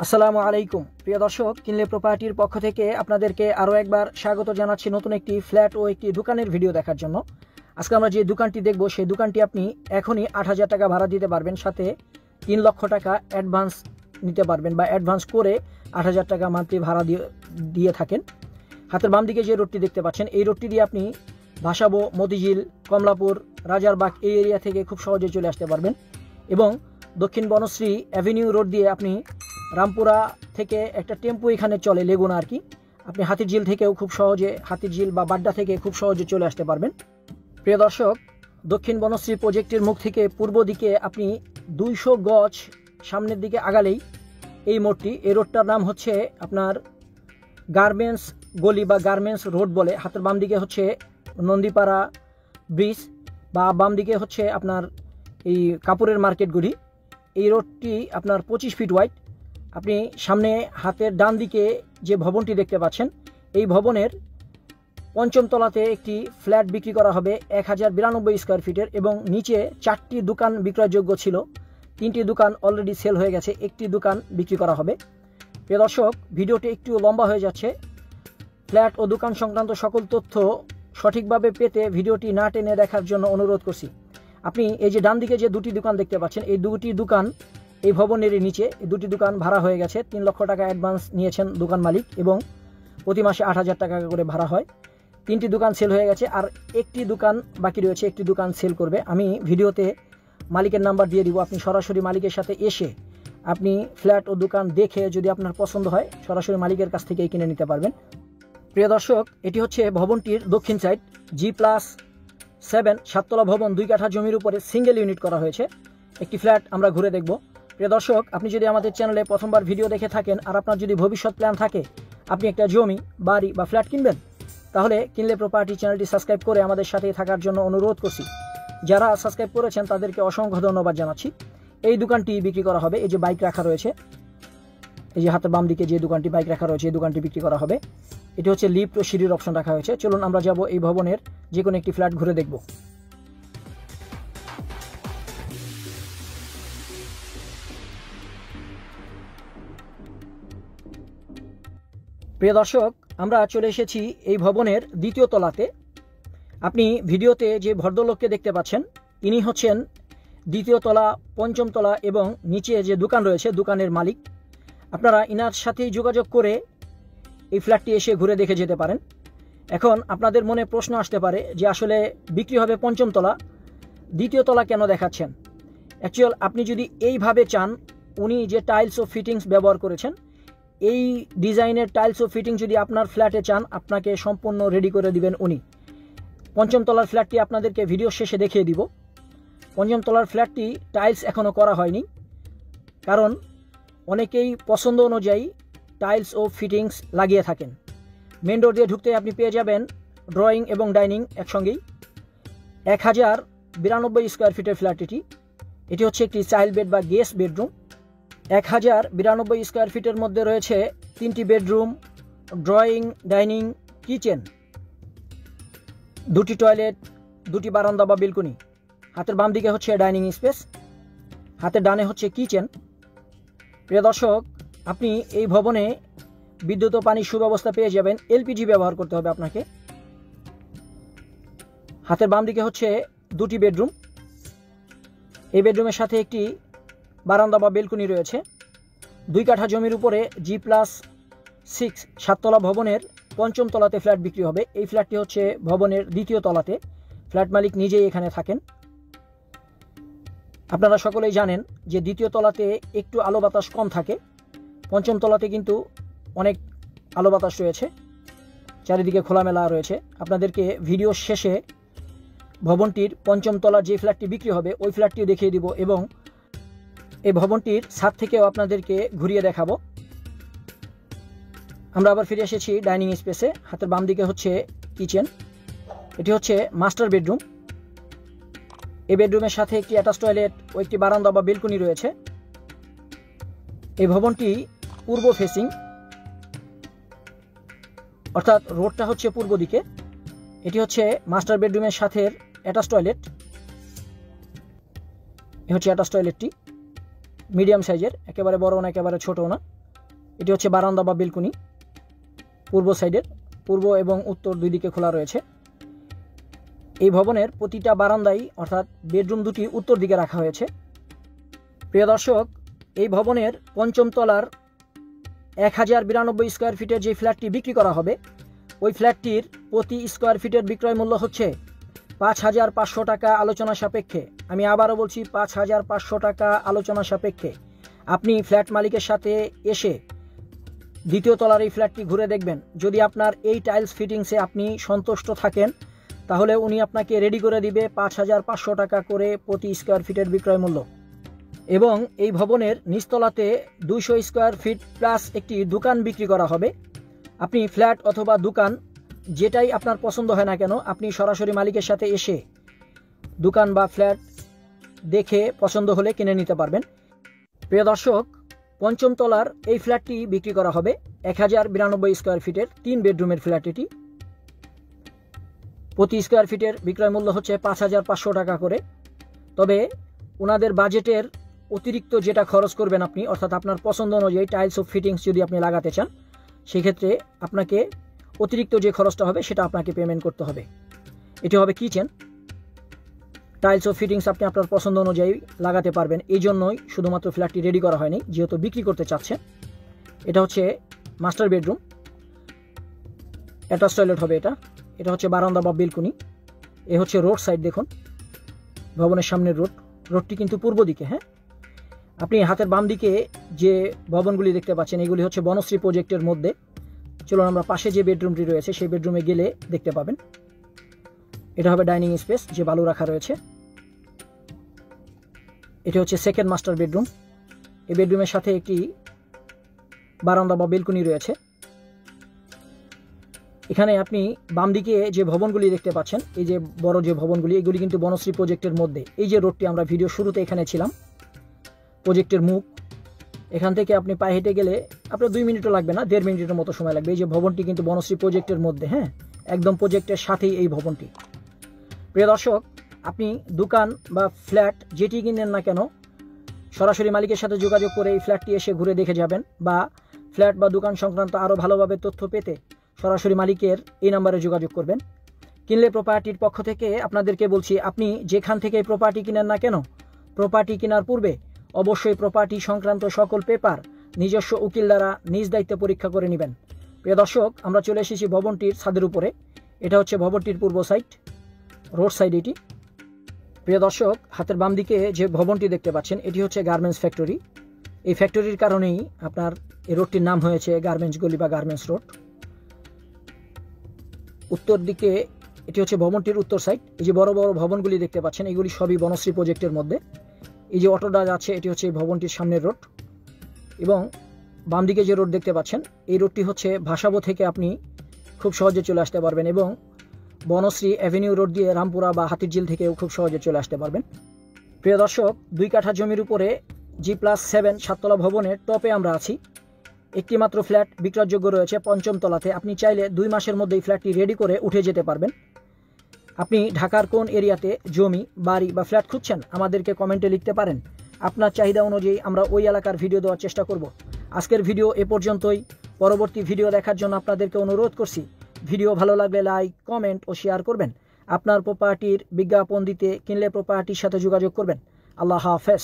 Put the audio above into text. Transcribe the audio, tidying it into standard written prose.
আসসালামু আলাইকুম প্রিয় দর্শক, কিনলে প্রপার্টির পক্ষ থেকে আপনাদেরকে আরও একবার স্বাগত জানাচ্ছি নতুন একটি ফ্ল্যাট ও একটি দোকানের ভিডিও দেখার জন্য। আজকে আমরা যে দোকানটি দেখব সেই দোকানটি আপনি এখনই ৮,০০০ টাকা ভাড়া দিতে পারবেন, সাথে ৩ লক্ষ টাকা অ্যাডভান্স নিতে পারবেন বা অ্যাডভান্স করে ৮,০০০ টাকা মান্থলি ভাড়া দিয়ে থাকেন। হাতের বাম দিকে যে রোডটি দেখতে পাচ্ছেন, এই রোডটি দিয়ে আপনি ভাসাবো, মতিঝিল, কমলাপুর, রাজারবাগ এই এরিয়া থেকে খুব সহজে চলে আসতে পারবেন এবং দক্ষিণ বনশ্রী অ্যাভিনিউ রোড দিয়ে আপনি রামপুরা থেকে একটা টেম্পো এখানে চলে লেগুনা আর কি, আপনি হাতিরঝিল থেকেও খুব সহজে, হাতিরঝিল বা বাড্ডা থেকে খুব সহজে চলে আসতে পারবেন। প্রিয় দর্শক, দক্ষিণ বনশ্রী প্রজেক্টের মুখ থেকে পূর্ব দিকে আপনি 200 গজ সামনের দিকে আগালেই এই মোড়টি, এই রোডটার নাম হচ্ছে আপনার গার্মেন্টস গলি বা গার্মেন্টস রোড বলে। হাতের বাম দিকে হচ্ছে নন্দীপাড়া ব্রিজ বা বাম দিকে হচ্ছে আপনার এই কাপড়ের মার্কেটগুলি। এই রোডটি আপনার 25 ফিট ওয়াইড। আপনি সামনে হাতের ডান দিকে যে ভবনটি দেখতে পাচ্ছেন, এই ভবনের পঞ্চম তলাতে একটি ফ্ল্যাট বিক্রি করা হবে 1092 স্কোয়ার ফিটের এবং নিচে 4টি দোকান বিক্রয়যোগ্য ছিল, 3টি দোকান অলরেডি সেল হয়ে গেছে, একটি দোকান বিক্রি করা হবে। প্রিয় দর্শক, ভিডিওটি একটু লম্বা হয়ে যাচ্ছে। ফ্ল্যাট ও দোকান সংক্রান্ত সকল তথ্য সঠিকভাবে পেতে ভিডিওটি না টেনে দেখার জন্য অনুরোধ করছি। আপনি এই যে ডান দিকে যে দুটি দোকান দেখতে পাচ্ছেন, এই দুটি দোকান এই ভবনের নিচে, এই দুটি দোকান ভাড়া হয়ে গেছে। 3 লক্ষ টাকা অ্যাডভান্স নিয়েছেন দোকান মালিক এবং প্রতি মাসে 8,000 টাকা করে ভাড়া হয়। 3টি দোকান সেল হয়ে গেছে, আর একটি দোকান বাকি রয়েছে, একটি দোকান সেল করবে। আমি ভিডিওতে মালিকের নাম্বার দিয়ে দিব, আপনি সরাসরি মালিকের সাথে এসে আপনি ফ্ল্যাট ও দোকান দেখে যদি আপনার পছন্দ হয় সরাসরি মালিকের কাছ থেকেই কিনে নিতে পারবেন। প্রিয় দর্শক, এটি হচ্ছে ভবনটির দক্ষিণ সাইড, G+7 7তলা ভবন, 2 কাঠা জমির উপরে সিঙ্গেল ইউনিট করা হয়েছে একটি ফ্ল্যাট। আমরা ঘুরে দেখব। প্রিয় দর্শক, আপনি যদি আমাদের চ্যানেলে প্রথমবার ভিডিও দেখে থাকেন আর আপনার যদি ভবিষ্যৎ প্ল্যান থাকে আপনি একটা জমি, বাড়ি বা ফ্ল্যাট কিনবেন, তাহলে কিনলে প্রপার্টি চ্যানেলটি সাবস্ক্রাইব করে আমাদের সাথে থাকার জন্য অনুরোধ করছি। যারা সাবস্ক্রাইব করেছেন তাদেরকে অসংখ্য ধন্যবাদ জানাচ্ছি। এই দোকানটি বিক্রি করা হবে। এই যে বাইক রাখা রয়েছে, এই যে হাতের বাম দিকে যে দোকানটি বাইক রাখা রয়েছে, এই দোকানটি বিক্রি করা হবে। এটি হচ্ছে লিফট ও সিঁড়ির অপশন রাখা হয়েছে। চলুন আমরা যাব এই ভবনের যে কোনো একটি ফ্ল্যাট ঘুরে দেখব। প্রিয় দর্শক, আমরা চলে এসেছি এই ভবনের দ্বিতীয় তলাতে। আপনি ভিডিওতে যে ভদ্রলোককে দেখতে পাচ্ছেন, ইনি হচ্ছেন দ্বিতীয় তলা, পঞ্চম তলা এবং নিচে যে দোকান রয়েছে দোকানের মালিক। আপনারা ইনার সাথেই যোগাযোগ করে এই ফ্ল্যাটটি এসে ঘুরে দেখে যেতে পারেন। এখন আপনাদের মনে প্রশ্ন আসতে পারে যে আসলে বিক্রি হবে পঞ্চম তলা, দ্বিতীয় তলা কেন দেখাচ্ছেন? অ্যাকচুয়াল আপনি যদি এইভাবে চান, উনি যে টাইলস ও ফিটিংস ব্যবহার করেছেন, এই ডিজাইনের টাইলস ও ফিটিং যদি আপনার ফ্ল্যাটে চান, আপনাকে সম্পূর্ণ রেডি করে দিবেন উনি। পঞ্চম তলার ফ্ল্যাটটি আপনাদেরকে ভিডিও শেষে দেখিয়ে দিব। পঞ্চম তলার ফ্ল্যাটটি টাইলস এখনও করা হয়নি, কারণ অনেকেই পছন্দ অনুযায়ী টাইলস ও ফিটিংস লাগিয়ে থাকেন। মেন ডোর দিয়ে ঢুকতে আপনি পেয়ে যাবেন ড্রয়িং এবং ডাইনিং একসঙ্গেই। 1092 স্কোয়ার ফিটের ফ্ল্যাট এটি। এটি হচ্ছে একটি চাইল্ড বেড বা গেস্ট বেডরুম। 1092 স্কোয়ার ফিটের মধ্যে রয়েছে 3টি বেডরুম, ড্রয়িং, ডাইনিং, কিচেন, 2টি টয়লেট, 2টি বারান্দা বা বেলকনি। হাতের বাম দিকে হচ্ছে ডাইনিং স্পেস, হাতের ডানে হচ্ছে কিচেন। প্রিয় দর্শক, আপনি এই ভবনে বিদ্যুৎ ও পানির সুব্যবস্থা পেয়ে যাবেন। এলপিজি ব্যবহার করতে হবে আপনাকে। হাতের বাম দিকে হচ্ছে 2টি বেডরুম। এই বেডরুমের সাথে একটি বারান্দা বা বেলকনি রয়েছে। 2 কাঠা জমির উপরে G+6 7তলা ভবনের পঞ্চম তলাতে ফ্ল্যাট বিক্রি হবে। এই ফ্ল্যাটটি হচ্ছে ভবনের দ্বিতীয় তলাতে। ফ্ল্যাট মালিক নিজেই এখানে থাকেন। আপনারা সকলেই জানেন যে দ্বিতীয় তলাতে একটু আলো বাতাস কম থাকে, পঞ্চম তলাতে কিন্তু অনেক আলো বাতাস রয়েছে, চারিদিকে খোলামেলা রয়েছে। আপনাদেরকে ভিডিও শেষে ভবনটির পঞ্চম তলা যে ফ্ল্যাটটি বিক্রি হবে ওই ফ্ল্যাটটিও দেখিয়ে দিব এবং এই ভবনটির ছাদ থেকেও আপনাদেরকে ঘুরিয়ে দেখাবো। আমরা আবার ফিরে এসেছি ডাইনিং স্পেসে। হাতের বাম দিকে হচ্ছে কিচেন। এটি হচ্ছে মাস্টার বেডরুম। এই বেডরুমের সাথে একটি অ্যাটাচ টয়লেট ও একটি বারান্দা বা বেলকনি রয়েছে। এই ভবনটি পূর্ব ফেসিং, অর্থাৎ রোডটা হচ্ছে পূর্ব দিকে। এটি হচ্ছে মাস্টার বেডরুমের সাথে অ্যাটাচ টয়লেট। এ হচ্ছে অ্যাটাচ টয়লেটটি, মিডিয়াম সাইজের, একেবারে বড় না একেবারে ছোটও না। এটি হচ্ছে বারান্দা বা বেলকুনি, পূর্ব সাইডের, পূর্ব এবং উত্তর দুই দিকে খোলা রয়েছে। এই ভবনের প্রতিটা বারান্দাই অর্থাৎ বেডরুম দুটি উত্তর দিকে রাখা হয়েছে। প্রিয় দর্শক, এই ভবনের পঞ্চম তলার 1092 স্কোয়ার ফিটের যে ফ্ল্যাটটি বিক্রি করা হবে, ওই ফ্ল্যাটটির প্রতি স্কোয়ার ফিটের বিক্রয় মূল্য হচ্ছে 5500 টাকা আলোচনা সাপেক্ষে। আমি আবারও বলছি 5500 টাকা আলোচনা সাপেক্ষে। আপনি ফ্ল্যাট মালিকের সাথে এসে দ্বিতীয় তলার এই ফ্ল্যাটটি ঘুরে দেখবেন। যদি আপনার এই টাইলস ফিটিংসে আপনি সন্তুষ্ট থাকেন, তাহলে উনি আপনাকে রেডি করে দিবে 5500 টাকা করে প্রতি স্কোয়ার ফিটের বিক্রয় মূল্য। এবং এই ভবনের নিচতলাতে 200 স্কোয়ার ফিট প্লাস একটি দোকান বিক্রি করা হবে। আপনি ফ্ল্যাট অথবা দোকান যেটাই আপনার পছন্দ হয় না কেন, আপনি সরাসরি মালিকের সাথে এসে দোকান বা ফ্ল্যাট দেখে পছন্দ হলে কিনে নিতে পারবেন। প্রিয় দর্শক, পঞ্চম তলার এই ফ্ল্যাটটি বিক্রি করা হবে 1092 স্কোয়ার ফিটের 3 বেডরুমের ফ্ল্যাট। এটি প্রতি স্কোয়ার ফিটের বিক্রয় মূল্য হচ্ছে 5500 টাকা করে। তবে ওনাদের বাজেটের অতিরিক্ত যেটা খরচ করবেন আপনি, অর্থাৎ আপনার পছন্দ অনুযায়ী টাইলস ও ফিটিংস যদি আপনি লাগাতে চান, সেক্ষেত্রে আপনাকে অতিরিক্ত যে খরচটা হবে সেটা আপনাকে পেমেন্ট করতে হবে। এটি হবে কিচেন। টাইলস ও ফিটিংস আপনি আপনার পছন্দ অনুযায়ী লাগাতে পারবেন। এই জন্যই শুধুমাত্র ফ্ল্যাটটি রেডি করা হয়নি, যেহেতু বিক্রি করতে চাচ্ছেন। এটা হচ্ছে মাস্টার বেডরুম, অ্যাটাচ টয়লেট হবে এটা। এটা হচ্ছে বারান্দা বা বেলকুনি। এ হচ্ছে রোড সাইড, দেখুন ভবনের সামনের রোডটি কিন্তু পূর্ব দিকে। হ্যাঁ, আপনি হাতের বাম দিকে যে ভবনগুলি দেখতে পাচ্ছেন, এগুলি হচ্ছে বনশ্রী প্রজেক্টের মধ্যে। চলুন আমরা পাশে যে বেডরুমটি রয়েছে সেই বেডরুমে গেলে দেখতে পাবেন। এটা হবে ডাইনিং স্পেস, যে বালু রাখা রয়েছে। এটি হচ্ছে সেকেন্ড মাস্টার বেডরুম। এই বেডরুমের সাথে একটি বারান্দা বা বেলকুনি রয়েছে। এখানে আপনি বাম দিকে যে ভবনগুলি দেখতে পাচ্ছেন, এই যে বড় যে ভবনগুলি, এগুলি কিন্তু বনশ্রী প্রজেক্টের মধ্যে। এই যে রোডটি আমরা ভিডিও শুরুতে এখানে ছিলাম, প্রজেক্টের মুখ, এখান থেকে আপনি পায়ে হেঁটে গেলে আপনার 2 মিনিটও লাগবে না, 1.5 মিনিটের মতো সময় লাগবে। এই যে ভবনটি কিন্তু বনশ্রী প্রজেক্টের মধ্যে। হ্যাঁ, একদম প্রজেক্টের সাথেই এই ভবনটি। প্রিয় দর্শক, আপনি দোকান বা ফ্ল্যাট যেটি কিনেন না কেন, সরাসরি মালিকের সাথে যোগাযোগ করে এই ফ্ল্যাটটি এসে ঘুরে দেখে যাবেন। বা ফ্ল্যাট বা দোকান সংক্রান্ত আরও ভালোভাবে তথ্য পেতে সরাসরি মালিকের এই নাম্বারে যোগাযোগ করবেন। কিনলে প্রপার্টির পক্ষ থেকে আপনাদেরকে বলছি, আপনি যেখান থেকে প্রপার্টি কিনেন না কেন, প্রপার্টি কেনার পূর্বে অবশ্যই প্রপার্টি সংক্রান্ত সকল পেপার নিজস্ব উকিল দ্বারা নিজ দায়িত্বে পরীক্ষা করে নেবেন। প্রিয় দর্শক, আমরা চলে এসেছি ভবনটির ছাদের উপরে। এটা হচ্ছে ভবনটির পূর্ব সাইড, রোড সাইড এটি। প্রিয় দর্শক, হাতের বাম দিকে যে ভবনটি দেখতে পাচ্ছেন, এটি হচ্ছে গার্মেন্টস ফ্যাক্টরি। এই ফ্যাক্টরির কারণেই আপনার এই রোডটির নাম হয়েছে গার্মেন্টস গলি বা গার্মেন্টস রোড। উত্তর দিকে এটি হচ্ছে ভবনটির উত্তর সাইড। এই যে বড় বড় ভবনগুলি দেখতে পাচ্ছেন, এগুলি সবই বনশ্রী প্রজেক্টের মধ্যে। এই যে অটোটা যাচ্ছে, এটি হচ্ছে এই ভবনটির সামনের রোড। এবং বাম দিকে যে রোড দেখতে পাচ্ছেন, এই রোডটি হচ্ছে ভাসাবো থেকে আপনি খুব সহজে চলে আসতে পারবেন। এবং বনশ্রী অ্যাভিনিউ রোড দিয়ে রামপুরা বা হাতিরঝিল থেকেও খুব সহজে চলে আসতে পারবেন। প্রিয় দর্শক, 2 কাঠা জমির উপরে G+7 সাততলা ভবনের টপে আমরা আছি। একটি মাত্র ফ্ল্যাট বিক্রয়যোগ্য রয়েছে পঞ্চম তলাতে। আপনি চাইলে 2 মাসের মধ্যেই ফ্ল্যাটটি রেডি করে উঠে যেতে পারবেন। আপনি ঢাকার কোন এরিয়াতে জমি, বাড়ি বা ফ্ল্যাট খুঁজছেন, আমাদেরকে কমেন্টে লিখতে পারেন। আপনার চাহিদা অনুযায়ী আমরা ওই এলাকার ভিডিও দেওয়ার চেষ্টা করব। আজকের ভিডিও এ পর্যন্তই। পরবর্তী ভিডিও দেখার জন্য আপনাদেরকে অনুরোধ করছি, ভিডিও ভালো লাগলে লাইক, কমেন্ট ও শেয়ার করবেন। আপনার প্রপার্টির বিজ্ঞাপন দিতে কিনলে প্রপার্টির সাথে যোগাযোগ করবেন। আল্লাহ হাফেজ।